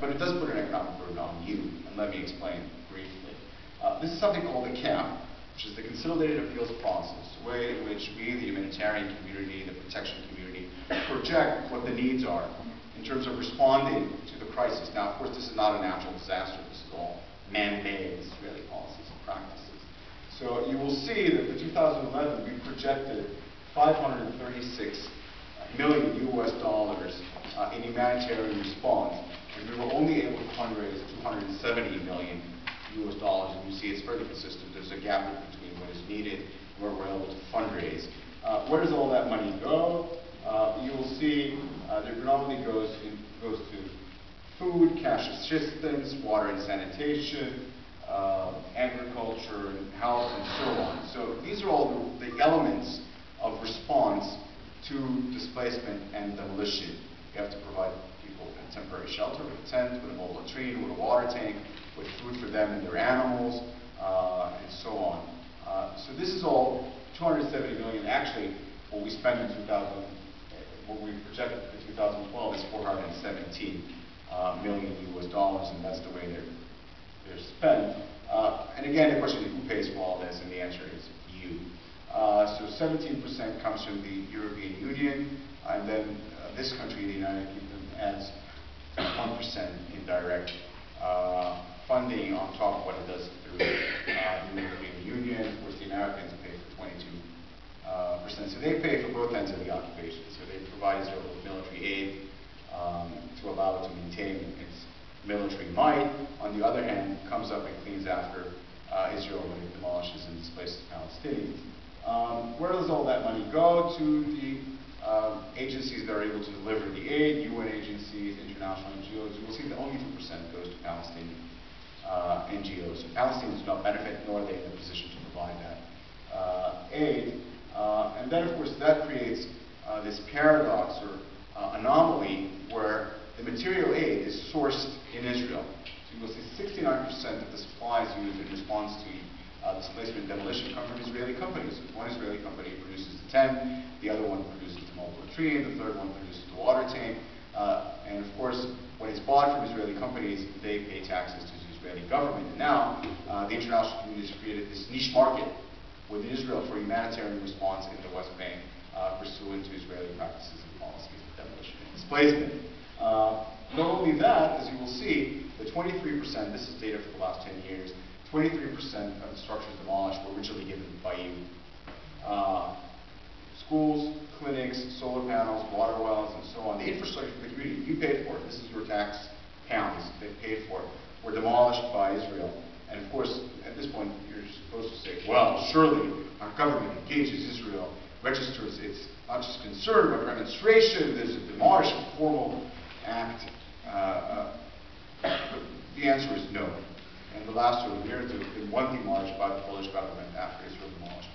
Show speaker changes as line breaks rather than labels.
but it does put an economic burden on you, and let me explain briefly. This is something called the CAP, which is the Consolidated Appeals Process, a way in which we, the humanitarian community, the protection community, project what the needs are in terms of responding to the crisis. Now, of course, this is not a natural disaster. This is all man-made Israeli policies and practices. So you will see that for 2011, we projected $536 million in humanitarian response, and we were only able to fundraise $270 million. And you see it's fairly consistent. There's a gap between what is needed and what we're able to fundraise. Where does all that money go? You will see that it predominantly goes to food, cash assistance, water and sanitation, agriculture, and health, and so on. So these are all the elements of response to displacement and demolition. You have to provide people a temporary shelter with a tent, with a mobile latrine, with a water tank, with food for them and their animals, and so on. So this is all 270 million. Actually, what we spent in what we projected for 2012 is 417 million and that's the way they're spent. And again, the question is who pays for all this, and the answer is you. So 17% comes from the European Union, and then this country, the United Kingdom, adds 1% in direct funding on top of what it does through the European Union. Of course, the Americans pay for 22%. So they pay for both ends of the occupation. So they provide Israel with military aid to allow it to maintain its military might. On the other hand, it comes up and cleans after Israel when it demolishes and displaces Palestinians. Where does all that money go? To the agencies that are able to deliver the aid, UN agencies, international NGOs. You will see that only 2% goes to Palestinian NGOs. So Palestinians do not benefit, nor are they in a position to provide that aid. And then, of course, that creates this paradox or anomaly where the material aid is sourced in Israel. So you will see 69% of the supplies used in response to displacement and demolition come from Israeli companies. One Israeli company produces the tent, the other one produces the mobile latrine, the third one produces the water tank. And of course, when it's bought from Israeli companies, they pay taxes to the Israeli government. And now, the international community has created this niche market within Israel for humanitarian response in the West Bank, pursuant to Israeli practices and policies of demolition and displacement. Not only that, as you will see, the 23%, this is data for the last 10 years, 23% of the structures demolished were originally given by you. Schools, clinics, solar panels, water wells, and so on. The infrastructure for the community, you paid for it. This is your tax pounds they paid for it, were demolished by Israel. And of course, at this point, you're supposed to say, well, surely our government engages Israel, registers its not just concern, but demonstration. There's a demolition formal act. The answer is no. And the last 2 years, there has been one demolition by the Polish government after Israel demolished